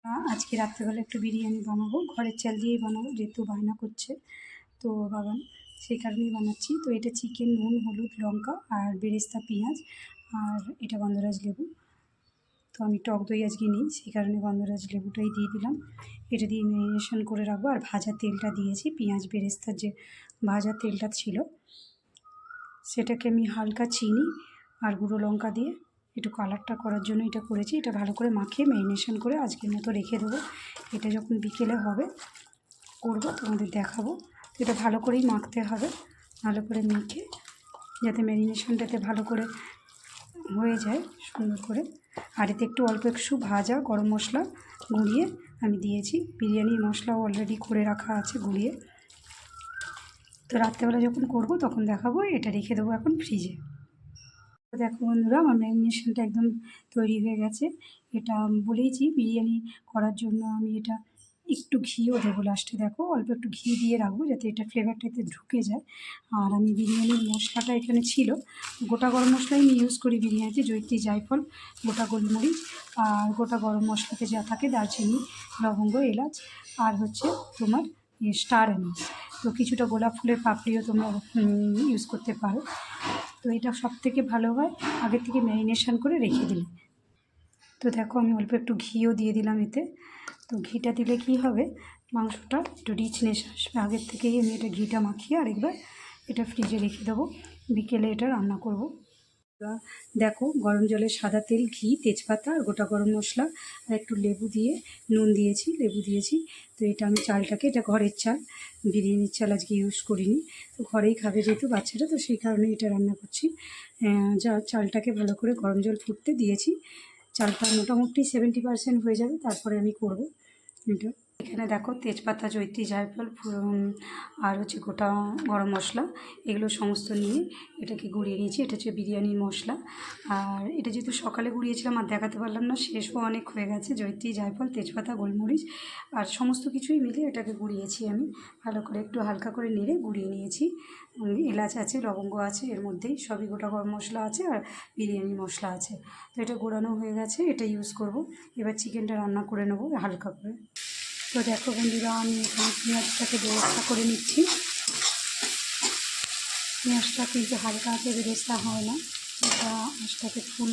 আজকে রাত্রেবেলা একটু বিরিয়ানি বানাবো, ঘরের চাল দিয়েই বানাবো যেহেতু বায়না করছে তো বাবান, সেই কারণেই বানাচ্ছি। তো এটা চিকেন, নুন, হলুদ, লঙ্কা আর বেরেস্তা, পেঁয়াজ আর এটা গন্ধরাজ লেবু। তো আমি টক দই আজকে নিই, সেই কারণে গন্ধরাজ লেবুটাই দিয়ে দিলাম। এটা দিয়ে ম্যারিনেশন করে রাখবো। আর ভাজা তেলটা দিয়েছি, পেঁয়াজ বেরেস্তার যে ভাজা তেলটা ছিল সেটাকে আমি হালকা চিনি আর গুঁড়ো লঙ্কা দিয়ে একটু কালারটা করার জন্য এটা করেছি। এটা ভালো করে মাখিয়ে ম্যারিনেশন করে আজকের মতো রেখে দেবো। এটা যখন বিকেলে হবে করবো তোমাদের দেখাবো। এটা ভালো করেই মাখতে হবে, ভালো করে মেখে যাতে ম্যারিনেশনটাতে ভালো করে হয়ে যায় সুন্দর করে। আর এতে একটু অল্প একটু ভাজা গরম মশলা গুঁড়িয়ে আমি দিয়েছি। বিরিয়ানির মশলাও অলরেডি করে রাখা আছে গুঁড়িয়ে। তো রাত্রেবেলা যখন করব তখন দেখাবো। এটা রেখে দেবো এখন ফ্রিজে। তো দেখো বন্ধুরা, আমার ম্যারিনেশনটা একদম তৈরি হয়ে গেছে। এটা বলেইছি বিরিয়ানি করার জন্য আমি এটা একটু ঘিও দেবো লাস্টে। দেখো অল্প একটু ঘি দিয়ে রাখবো যাতে এটা ফ্লেভারটা এতে ঢুকে যায়। আর আমি বিরিয়ানির মশলাটা এখানে ছিল, গোটা গরম মশলাই আমি ইউজ করি বিরিয়ানিতে, জয়িত্রী, জায়ফল, গোটা গোলমরিচ আর গোটা গরম মশলাতে যা থাকে দারচিনি, লবঙ্গ, এলাচ আর হচ্ছে তোমার স্টার অ্যানিস। তো কিছুটা গোলাপ ফুলের পাপড়িও তোমরা ইউজ করতে পারো। তো এটা সবথেকে ভালো হয় আগের থেকে ম্যারিনেশন করে রেখে দিলে। তো দেখো আমি অল্প একটু ঘিও দিয়ে দিলাম এতে। তো ঘিটা দিলে কি হবে, মাংসটা একটু রিচনেস আসবে। আগের থেকেই আমি এটা ঘিটা মাখিয়ে আরেকবার এটা ফ্রিজে রেখে দেবো, বিকেলে এটা রান্না করব। দেখো গরম জলে সাদা তেল, ঘি, তেজপাতা আর গোটা গরম মশলা আর একটু লেবু দিয়ে নুন দিয়েছি, লেবু দিয়েছি। তো এটা আমি চালটাকে, এটা ঘরের চাল, বিরিয়ানির চাল আজকে ইউজ করিনি। তো ঘরেই খাবে যেহেতু বাচ্চাটা, তো সেই কারণে এটা রান্না করছি। যা চালটাকে ভালো করে গরম জল ফুটতে দিয়েছি। চালটা মোটামুটি 70% হয়ে যাবে, তারপরে আমি করব এটা। এখানে দেখো তেজপাতা, জয়িত্রী, জায়ফল আর হচ্ছে গোটা গরম মশলা এগুলো সমস্ত নিয়ে এটাকে গুঁড়িয়ে নিয়েছি। এটা হচ্ছে বিরিয়ানির মশলা। আর এটা যেহেতু সকালে গুঁড়িয়েছিলাম আর দেখাতে পারলাম না, শেষও অনেক হয়ে গেছে। জয়িত্রী, জায়ফল, তেজপাতা, গোলমরিচ আর সমস্ত কিছুই মিলে এটাকে গুঁড়িয়েছি আমি। ভালো করে একটু হালকা করে নেড়ে গুঁড়িয়ে নিয়েছি। এলাচ আছে, লবঙ্গ আছে, এর মধ্যেই সবই গোটা গরম মশলা আছে আর বিরিয়ানি মশলা আছে। তো এটা গোড়ানো হয়ে গেছে, এটা ইউজ করব। এবার চিকেনটা রান্না করে নেবো হালকা করে। তো দেখো বন্ধুরা, আমি এখানে পেঁয়াজটাকে বেরেস্তা করে নিচ্ছি। পেঁয়াজটা কিন্তু হালকা হাতে বেরেস্তা হয় না, এটা আঁচটাকে ফুল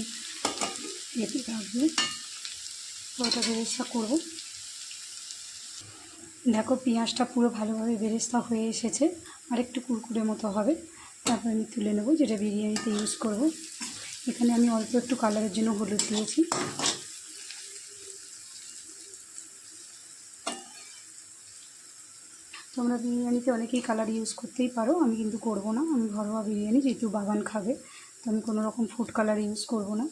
এতে রাখবে। তো ওটা বেরেস্তা করবো। দেখো পেঁয়াজটা পুরো ভালোভাবে বেরেস্তা হয়ে এসেছে, আর একটু কুরকুরে মতো হবে, তারপর আমি তুলে নেবো, যেটা বিরিয়ানিতে ইউজ করব। এখানে আমি অল্প একটু কালারের জন্য হলুদ দিয়েছি। তোমরা বিরিয়ানিতে অনেকেই কালার ইউজ করতেই পারো, আমি কিন্তু করব না। আমি ঘরোয়া বিরিয়ানি, যেহেতু বাগান খাবে, তো আমি কোনো রকম ফুড কালার ইউজ করব না।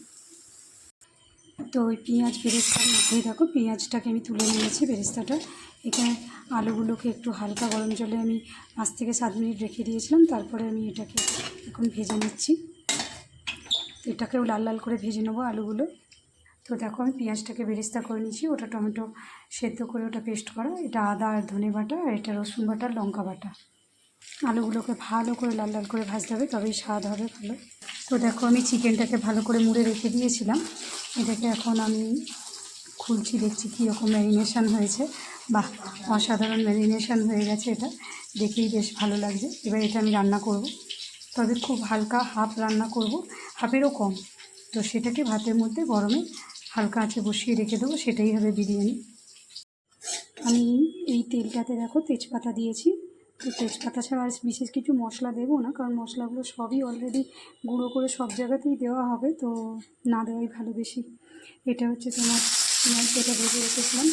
তো ওই পেঁয়াজ বেরেস্তার মধ্যেই দেখো পেঁয়াজটাকে আমি তুলে নিয়েছি বেরেস্তাটা। এখানে আলুগুলোকে একটু হালকা গরম জলে আমি 5 থেকে 7 মিনিট রেখে দিয়েছিলাম, তারপরে আমি এটাকে এখন ভেজে নিচ্ছি। তো এটাকেও লাল লাল করে ভেজে নেবো আলুগুলো। তো দেখো আমি পেঁয়াজটাকে বেরেস্তা করে নিয়েছি, ওটা টমেটো সেদ্ধ করে ওটা পেস্ট করা, এটা আদা আর ধনে বাটা, আর এটা রসুন বাটা, লঙ্কা বাটা। আলুগুলোকে ভালো করে লাল লাল করে ভাজতে হবে, তবেই স্বাদ হবে ভালো। তো দেখো আমি চিকেনটাকে ভালো করে মুড়ে রেখে দিয়েছিলাম, এটাকে এখন আমি খুলছি, দেখছি কীরকম ম্যারিনেশান হয়েছে। বাহ, অসাধারণ ম্যারিনেশান হয়ে গেছে, এটা দেখেই বেশ ভালো লাগছে। এবার এটা আমি রান্না করব, তবে খুব হালকা হাফ রান্না করব, হাফেরও কম। তো সেটাকে ভাতের মধ্যে গরমে হালকা আঁচে বসিয়ে রেখে দেবো, সেটাই হবে বিরিয়ানি। আমি এই তেলটাতে দেখো তেজপাতা দিয়েছি। তো তেজপাতা ছাড়া আর বিশেষ কিছু মশলা দেবো না, কারণ মশলাগুলো সবই অলরেডি গুঁড়ো করে সব জায়গাতেই দেওয়া হবে, তো না দেওয়াই ভালো বেশি। এটা হচ্ছে তোমার যেটা ভেজে রেখেছিলাম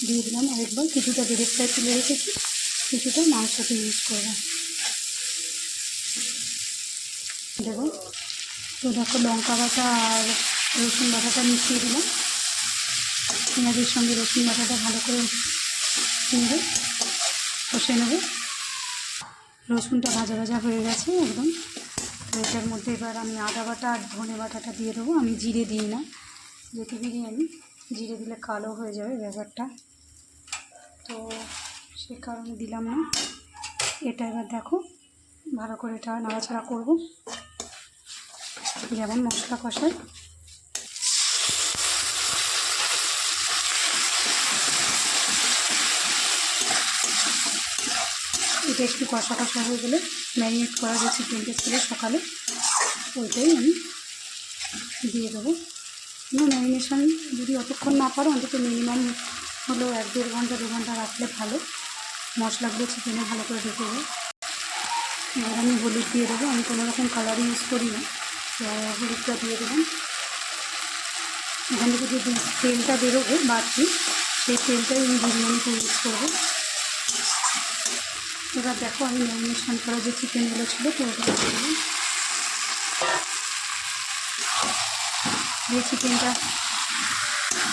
দিয়ে দিলাম আরেকবার। কিছুটা বেরেস্তায় তুলে রেখেছি, কিছুটা মাংসতে ইউজ করবো দেবো। তো দেখো লঙ্কা বাটা আর রসুন বাটাটা মিশিয়ে দিলাম। পেঁয়াজের সঙ্গে রসুন বাটাটা ভালো করে নেবে, কষে নেবে। রসুনটা ভাজা ভাজা হয়ে গেছে একদম। তো এটার মধ্যে এবার আমি আদা বাটা আর ধনে বাটাটা দিয়ে দেবো। আমি জিরে দিই না, যেহেতু বিরিয়ানি জিরে দিলে কালো হয়ে যাবে ব্যাপারটা, তো সে কারণে দিলাম না। এটা এবার দেখো ভালো করে এটা নাড়াচাড়া করবো, যেমন মশলা কষায়। এটা একটু কষা কষা হয়ে গেলে ম্যারিনেট করা যে চিকেনটা ছিল সকালে ওইটাই আমি দিয়ে দেবো। ম্যারিনেশন যদি অতক্ষণ না পারো অন্তত মিনিমাম হলো 1-1.5 ঘন্টা 2 ঘন্টা রাখলে ভালো, মশলাগুলো চিকেনে ভালো করে ঢুকে যায়। এবার আমি হলুদ দিয়ে দেবো, আমি কোনো রকম কালার ইউজ করি না, তো হলুদটা দিয়ে দেবেন। এখান থেকে যে তেলটা বেরোবে বাড়তি সেই তেলটাই আমি বিরিয়ানিতে ইউজ করবো। এবার দেখো আমি ম্যারিনেশন করা যে চিকেনগুলো ছিল তো ওটা দিয়ে দেবো। এই চিকেনটা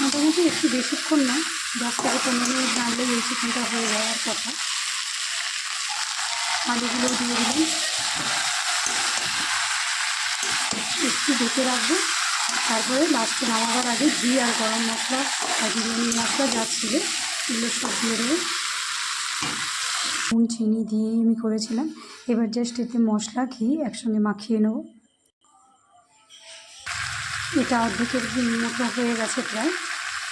মোটামুটি একটু বেশিক্ষণ না, 10 থেকে 15 মিনিট রাখলেই এই চিকেনটা হয়ে যাওয়ার কথা। আলুগুলো দিয়ে দিলাম, একটু ডেকে রাখবো। তারপরে লাস্টে নামাবার আগে ঘি আর গরম মশলা আর বিরিয়ানি মশলা যা ছিল এগুলো সব দিয়ে দেবো। নুন চিনি দিয়েই আমি করেছিলাম। এবার জাস্ট এতে মশলা ঘি একসঙ্গে মাখিয়ে নেব। এটা অর্ধেকের মতো হয়ে গেছে প্রায়।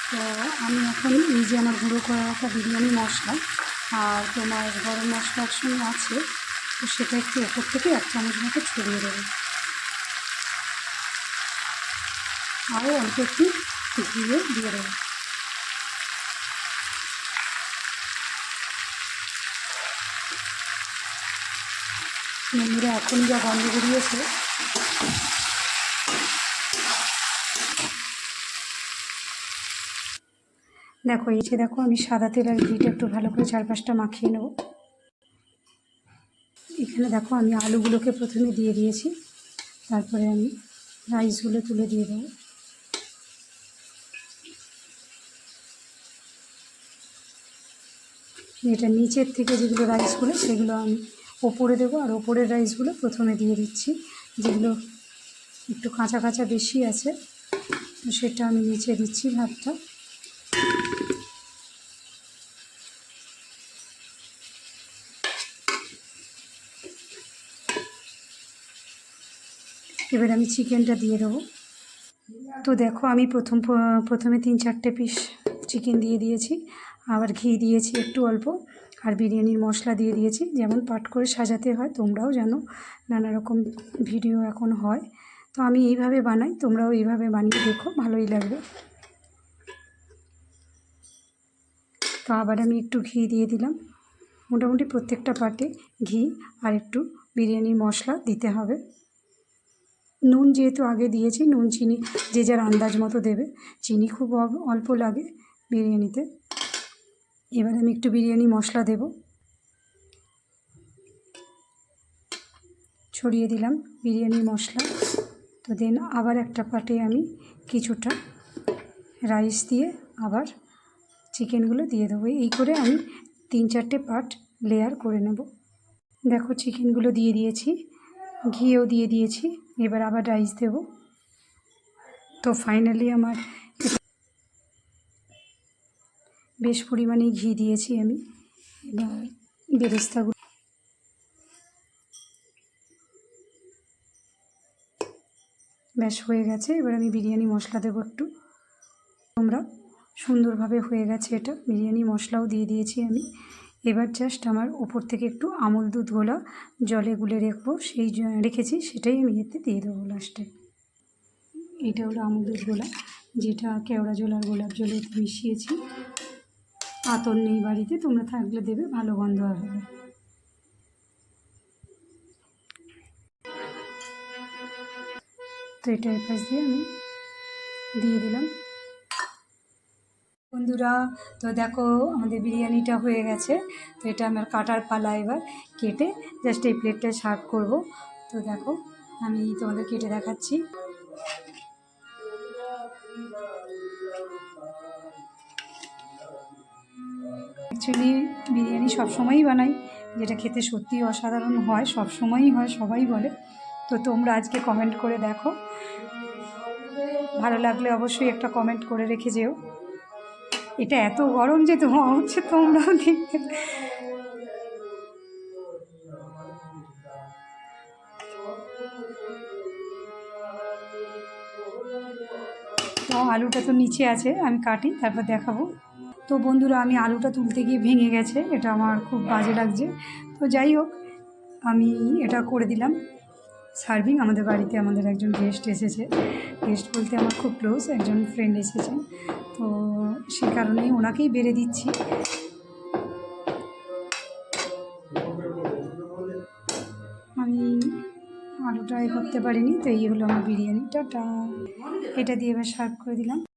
তো আমি এখন এই যে আমার গুঁড়ো করা রাখা বিরিয়ানি মশলা আর তোমার গরম মশলা একসঙ্গে আছে, তো সেটা একটু ওপর থেকে 1 চামচ মতো ছড়িয়ে দেবো। আরও অল্প একটু ঘিয়ে দিয়ে দেবো। বন্ধুরা এখন যা গন্ধ বেরিয়েছে, দেখো এই যে দেখো আমি সাদা তেল আর ঘিটা একটু ভালো করে 4-5টা মাখিয়ে নেব। এখানে দেখো আমি আলুগুলোকে প্রথমে দিয়ে দিয়েছি, তারপরে আমি রাইসগুলো তুলে দিয়ে দেবো। এটা নিচের থেকে যেগুলো রাইসগুলো সেগুলো আমি ওপরে দেবো, আর ওপরের রাইসগুলো প্রথমে দিয়ে দিচ্ছি। যেগুলো একটু কাঁচা কাঁচা বেশি আছে তো সেটা আমি নিচে দিচ্ছি ভাতটা। এবার আমি চিকেনটা দিয়ে দেবো। তো দেখো আমি প্রথমে 3-4টে পিস চিকেন দিয়ে দিয়েছি, আবার ঘি দিয়েছি একটু অল্প, আর বিরিয়ানির মশলা দিয়ে দিয়েছি। যেমন পাট করে সাজাতে হয় তোমরাও জানো, নানা রকম ভিডিও এখন হয়, তো আমি এইভাবে বানাই, তোমরাও এইভাবে বানিয়ে দেখো, ভালোই লাগবে। তো আবার আমি একটু ঘি দিয়ে দিলাম। মোটামুটি প্রত্যেকটা পাটে ঘি আর একটু বিরিয়ানির মশলা দিতে হবে। নুন যেহেতু আগে দিয়েছি, নুন চিনি যে যার আন্দাজ মতো দেবে, চিনি খুব অল্প লাগে বিরিয়ানিতে। এবার আমি একটু বিরিয়ানি মশলা দেব, ছড়িয়ে দিলাম বিরিয়ানি মশলা। তো দেন আবার একটা পাটে আমি কিছুটা রাইস দিয়ে আবার চিকেনগুলো দিয়ে দেবো। এই করে আমি 3-4টে পার্ট লেয়ার করে নেব। দেখো চিকেনগুলো দিয়ে দিয়েছি, ঘিও দিয়ে দিয়েছি, এবার আবার রাইস দেব। তো ফাইনালি আমার বেশ পরিমাণে ঘি দিয়েছি আমি। এবার বেরেস্তাগুলো ব্যাস হয়ে গেছে। এবার আমি বিরিয়ানি মশলা দেবো একটু। তোমরা সুন্দরভাবে হয়ে গেছে এটা, বিরিয়ানি মশলাও দিয়ে দিয়েছি আমি। এবার জাস্ট আমার উপর থেকে একটু আমুল দুধ গোলা জলে গুলে রেখেছি, সেটাই আমি এতে দিয়ে দেবো লাস্টে। এটা হলো আমুল দুধ গোলা, যেটা কেওড়া জল আর গোলাপ জলে মিশিয়েছি। আতর নেই বাড়িতে, তোমরা থাকলে দেবে, ভালো গন্ধ হবে। তো এটা এপাশ দিয়ে আমি দিয়ে দিলাম। বন্ধুরা তো দেখো আমাদের বিরিয়ানিটা হয়ে গেছে। তো এটা আমার কাটার পালা, এবার কেটে জাস্ট এই প্লেটটা সার্ভ করব। তো দেখো আমি তোমাদের কেটে দেখাচ্ছি। অ্যাকচুয়ালি বিরিয়ানি সবসময়ই বানাই, যেটা খেতে সত্যিই অসাধারণ হয়, সবসময়ই হয়, সবাই বলে। তো তোমরা আজকে কমেন্ট করে দেখো, ভালো লাগলে অবশ্যই একটা কমেন্ট করে রেখে যেও। এটা এত গরম যে ধোঁয়া হচ্ছে, তোমরাও দেখতে। তো আলুটা তো নিচে আছে, আমি কাটি তারপর দেখাবো। তো বন্ধুরা আমি আলুটা তুলতে গিয়ে ভেঙে গেছে, এটা আমার খুব বাজে লাগছে। তো যাই হোক, আমি এটা করে দিলাম সার্ভিং। আমাদের বাড়িতে আমাদের একজন গেস্ট এসেছে, গেস্ট বলতে আমার খুব ক্লোজ একজন ফ্রেন্ড এসেছেন, তো সে কারণেই ওনাকেই বেড়ে দিচ্ছি। আমি আলুটা করতে পারিনি, তো এই হলো আমার বিরিয়ানি। টাটা। এটা দিয়ে এবার সার্ভ করে দিলাম।